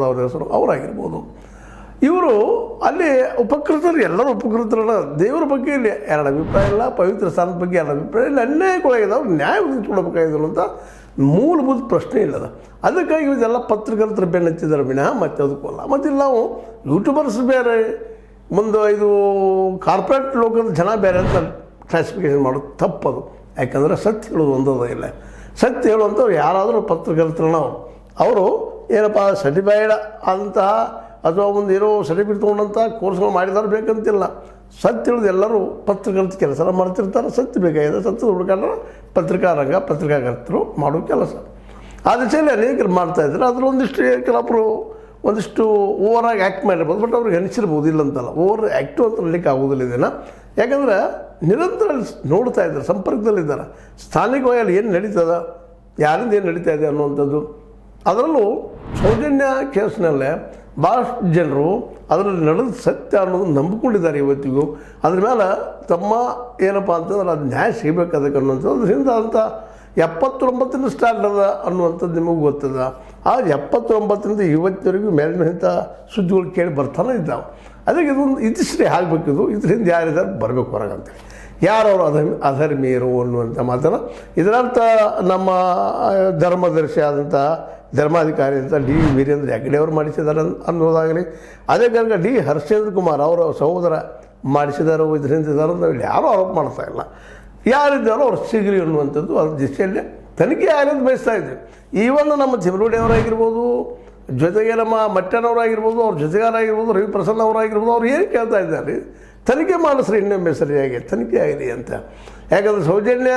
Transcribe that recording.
ಅವ್ರ ಹೆಸರು ಅವರಾಗಿರ್ಬೋದು. ಇವರು ಅಲ್ಲಿ ಉಪಕೃತರು, ಎಲ್ಲರೂ ಉಪಕೃತರಲ್ಲ. ದೇವರ ಬಗ್ಗೆ ಇಲ್ಲಿ ಎರಡು ಅಭಿಪ್ರಾಯ ಇಲ್ಲ, ಪವಿತ್ರ ಸ್ಥಾನದ ಬಗ್ಗೆ ಎರಡು ಅಭಿಪ್ರಾಯ ಇಲ್ಲ. ಅನ್ಯಾಯಕ್ಕೊಳಗಿದವ್ರು ನ್ಯಾಯ ಒದಗಿಸ್ಕೊಡ್ಬೇಕಾಗಿದ್ರು ಅಂತ ಮೂಲಭೂತ ಪ್ರಶ್ನೆ ಇಲ್ಲದ. ಅದಕ್ಕಾಗಿ ಇದೆಲ್ಲ ಪತ್ರಕರ್ತರು ಬೆನ್ನು ಹಚ್ಚಿದ್ದಾರೆ ವಿನಃ ಮತ್ತೆ ಅದಕ್ಕಲ್ಲ. ಮತ್ತು ಇಲ್ಲಿ ನಾವು ಯೂಟ್ಯೂಬರ್ಸ್ ಬೇರೆ, ಮುಂದೆ ಇದು ಕಾರ್ಪೊರೇಟ್ ಲೋಕದ ಜನ ಬೇರೆ ಅಂತ ಕ್ಲಾಸಿಫಿಕೇಷನ್ ಮಾಡೋದು ತಪ್ಪದು. ಯಾಕಂದರೆ ಸತ್ಯ ಹೇಳೋದು ಒಂದದ ಇಲ್ಲ. ಸತ್ಯ ಹೇಳುವಂಥವ್ರು ಯಾರಾದರೂ ಪತ್ರಕರ್ತರನ್ನ ಅವರು ಏನಪ್ಪ ಸರ್ಟಿಫೈಡ್ ಆದಂತಹ ಅಥವಾ ಒಂದು ಏನೋ ಸರ್ಟಿಫಿಕೇಟ್ ತೊಗೊಂಡಂಥ ಕೋರ್ಸ್ಗಳು ಮಾಡಿದಾರು ಬೇಕಂತಿಲ್ಲ. ಸತ್ಯ ಹೇಳೋದು ಎಲ್ಲರೂ ಪತ್ರಕರ್ತ ಕೆಲಸ ಮಾಡ್ತಿರ್ತಾರೆ. ಸತ್ಯ ಬೇಕಾಗಿದೆ, ಸತ್ಯದ ಹುಡುಕಾಟ ಪತ್ರಿಕಾರಂಗ ಪತ್ರಿಕಾಕರ್ತರು ಮಾಡೋ ಕೆಲಸ. ಆ ದಿಶೆಯಲ್ಲಿ ಅನೇಕರು ಮಾಡ್ತಾಯಿದ್ರು. ಅದ್ರಲ್ಲಿ ಒಂದಿಷ್ಟು ಕೆಲವೊಬ್ಬರು ಒಂದಿಷ್ಟು ಓವರಾಗಿ ಆ್ಯಕ್ಟ್ ಮಾಡಿರ್ಬೋದು, ಬಟ್ ಅವ್ರಿಗೆ ಅನಿಸಿರ್ಬೋದು, ಇಲ್ಲ ಅಂತಲ್ಲ. ಓವರ್ ಆ್ಯಕ್ಟು ಅಂತ ಹೇಳಲಿಕ್ಕೆ ಆಗೋದಿಲ್ಲ ಇದನ್ನು. ಯಾಕಂದರೆ ನಿರಂತರ ನೋಡ್ತಾ ಇದ್ದಾರೆ, ಸಂಪರ್ಕದಲ್ಲಿದ್ದಾರೆ. ಸ್ಥಾನಿಕವಾಗಿ ಅಲ್ಲಿ ಏನು ನಡೀತದ, ಯಾರಿಂದ ಏನು ನಡೀತಾ ಇದೆ ಅನ್ನುವಂಥದ್ದು. ಅದರಲ್ಲೂ ಸೌಜನ್ಯ ಕೇಸ್ನಲ್ಲೇ ಭಾಳಷ್ಟು ಜನರು ಅದರಲ್ಲಿ ನಡೆದ ಸತ್ಯ ಅನ್ನೋದನ್ನು ನಂಬಿಕೊಂಡಿದ್ದಾರೆ ಇವತ್ತಿಗೂ. ಅದ್ರ ಮೇಲೆ ತಮ್ಮ ಏನಪ್ಪ ಅಂತಂದ್ರೆ ಅದು ನ್ಯಾಯ ಸಿಗಬೇಕಾದಕ್ಕೆ ಅನ್ನುವಂಥದ್ದು. ಅದರಿಂದ ಅಂತ 79 ಸ್ಟಾರ್ಟ್ ಅದ ಅನ್ನುವಂಥದ್ದು ನಿಮಗೂ ಗೊತ್ತದ. ಆ 79ರಿಂದ ಇವತ್ತಿನವರೆಗೂ ಮೇಲಿನಂಥ ಸುದ್ದಿಗಳು ಕೇಳಿ ಬರ್ತಾನೆ ಇದ್ದಾವೆ. ಅದಕ್ಕೆ ಇದೊಂದು ಇತಿಶ್ರೀ ಆಗಬೇಕಿದು. ಇದರಿಂದ ಯಾರಿದ್ದಾರೆ ಬರಬೇಕು ಹೊರಗಂತೇಳಿ, ಯಾರವರು ಅಧರ್ಮೀಯರು ಅನ್ನುವಂಥ ಮಾತನ್ನು. ಇದರರ್ಥ ನಮ್ಮ ಧರ್ಮದರ್ಶಿ ಆದಂಥ ಧರ್ಮಾಧಿಕಾರಿ ಅಂತ ಡಿ ವೀರೇಂದ್ರ ಹೆಗ್ಗಡೆ ಅವರು ಮಾಡಿಸಿದ್ದಾರೆ ಅನ್ನೋದಾಗಲಿ, ಅದೇ ಕಾರಣ ಡಿ ಹರ್ಷೇಂದ್ರ ಕುಮಾರ್ ಅವರ ಸಹೋದರ ಮಾಡಿಸಿದಾರೋ ಇದರಿಂದ ಇದ್ದಾರೆ ಅಂತ ಇಲ್ಲಿ ಯಾರೂ ಆರೋಪ ಮಾಡ್ತಾ ಇಲ್ಲ. ಯಾರಿದ್ದಾರೋ ಅವ್ರು ಸಿಗಲಿ ಅನ್ನುವಂಥದ್ದು ಅದ್ರ ದಿಶೆಯಲ್ಲಿ ತನಿಖೆ ಆಗೋದು ಬಯಸ್ತಾ ಇದ್ದೀವಿ. ಈವನ್ ನಮ್ಮ ತಿಮರೋಡಿಯವರಾಗಿರ್ಬೋದು, ಜೊತೆಗೆ ನಮ್ಮ ಮಟ್ಟನವರಾಗಿರ್ಬೋದು, ಅವ್ರ ಜೊತೆಗಾರಾಗಿರ್ಬೋದು, ರವಿ ಪ್ರಸನ್ನ ಅವರಾಗಿರ್ಬೋದು, ಅವ್ರು ಏನು ಕೇಳ್ತಾ ಇದ್ದಾರೆ, ತನಿಖೆ ಮಾಡಿಸ್ರಿ ಇನ್ನೊಮ್ಮೆ ಸರಿಯಾಗಿ ತನಿಖೆ ಆಗಲಿ ಅಂತ. ಯಾಕಂದರೆ ಸೌಜನ್ಯ